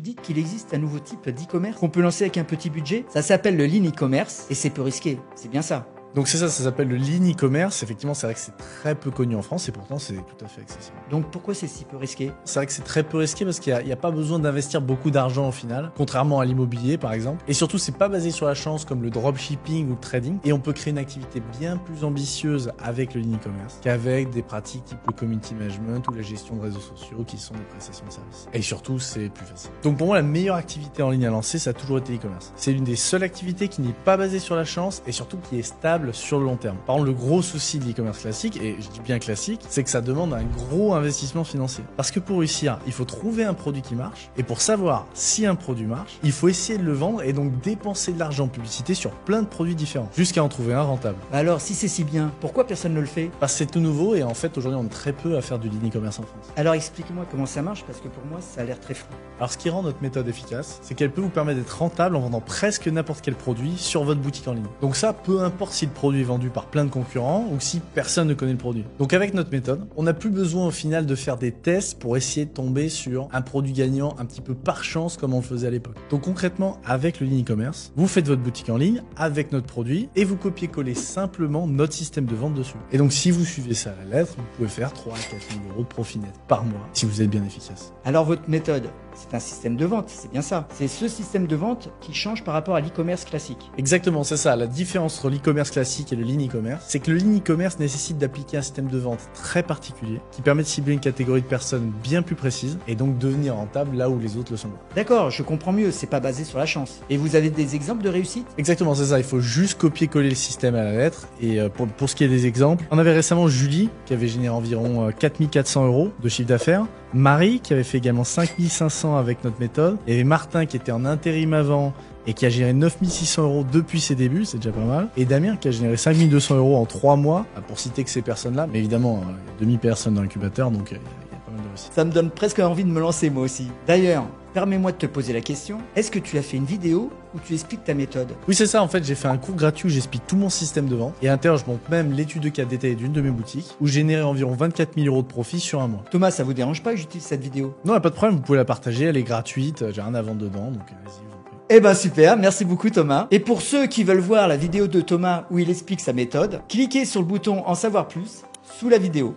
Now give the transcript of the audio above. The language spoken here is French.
Dites qu'il existe un nouveau type d'e-commerce qu'on peut lancer avec un petit budget. Ça s'appelle le lean e-commerce et c'est peu risqué. C'est bien ça. Donc c'est ça s'appelle le lean e-commerce. Effectivement, c'est vrai que c'est très peu connu en France et pourtant c'est tout à fait accessible. Donc pourquoi c'est si peu risqué? C'est vrai que c'est très peu risqué parce qu'il n'y a pas besoin d'investir beaucoup d'argent au final, contrairement à l'immobilier par exemple. Et surtout, c'est pas basé sur la chance comme le dropshipping ou le trading. Et on peut créer une activité bien plus ambitieuse avec le lean e-commerce qu'avec des pratiques type le community management ou la gestion de réseaux sociaux qui sont des prestations de services. Et surtout, c'est plus facile. Donc pour moi, la meilleure activité en ligne à lancer, ça a toujours été l'e-commerce. C'est l'une des seules activités qui n'est pas basée sur la chance et surtout qui est stable sur le long terme. Par contre, le gros souci de l'e-commerce classique, et je dis bien classique, c'est que ça demande un gros investissement financier. Parce que pour réussir, il faut trouver un produit qui marche, et pour savoir si un produit marche, il faut essayer de le vendre et donc dépenser de l'argent en publicité sur plein de produits différents, jusqu'à en trouver un rentable. Alors si c'est si bien, pourquoi personne ne le fait? Parce que c'est tout nouveau et en fait aujourd'hui on est très peu à faire du lean e-commerce en France. Alors explique-moi comment ça marche parce que pour moi ça a l'air très flou. Alors ce qui rend notre méthode efficace, c'est qu'elle peut vous permettre d'être rentable en vendant presque n'importe quel produit sur votre boutique en ligne. Donc ça, peu importe si le produit est vendu par plein de concurrents ou si personne ne connaît le produit. Donc avec notre méthode, on n'a plus besoin au final de faire des tests pour essayer de tomber sur un produit gagnant un petit peu par chance comme on le faisait à l'époque. Donc concrètement, avec le lean e-commerce, vous faites votre boutique en ligne avec notre produit et vous copiez-collez simplement notre système de vente dessus. Et donc si vous suivez ça à la lettre, vous pouvez faire 3 à 4 000 euros de profit net par mois si vous êtes bien efficace. Alors votre méthode, c'est un système de vente, c'est bien ça. C'est ce système de vente qui change par rapport à l'e-commerce classique. Exactement, c'est ça. La différence entre l'e-commerce classique et le lean e-commerce, c'est que le lean e-commerce nécessite d'appliquer un système de vente très particulier qui permet de cibler une catégorie de personnes bien plus précise et donc devenir rentable là où les autres le sont. D'accord, je comprends mieux, c'est pas basé sur la chance. Et vous avez des exemples de réussite? Exactement, c'est ça. Il faut juste copier-coller le système à la lettre. Et pour ce qui est des exemples, on avait récemment Julie qui avait généré environ 4 400 euros de chiffre d'affaires. Marie qui avait fait également 5 500 avec notre méthode. Il y avait Martin qui était en intérim avant et qui a géré 9 600 euros depuis ses débuts, c'est déjà pas mal. Et Damien qui a généré 5 200 euros en 3 mois, pour citer que ces personnes-là. Mais évidemment, il y a demi-personnes dans l'incubateur, donc il y a pas mal de réussite. Ça me donne presque envie de me lancer moi aussi. D'ailleurs, permets-moi de te poser la question, est-ce que tu as fait une vidéo où tu expliques ta méthode? Oui, c'est ça, en fait, j'ai fait un cours gratuit où j'explique tout mon système de vente. Et à l'intérieur, je montre même l'étude de cas détaillée d'une de mes boutiques où j'ai généré environ 24 000 euros de profit sur un mois. Thomas, ça vous dérange pas que j'utilise cette vidéo? Non, pas de problème, vous pouvez la partager, elle est gratuite, j'ai rien à vendre dedans, donc allez-y, vous en prie. Eh ben super, merci beaucoup Thomas. Et pour ceux qui veulent voir la vidéo de Thomas où il explique sa méthode, cliquez sur le bouton en savoir plus sous la vidéo.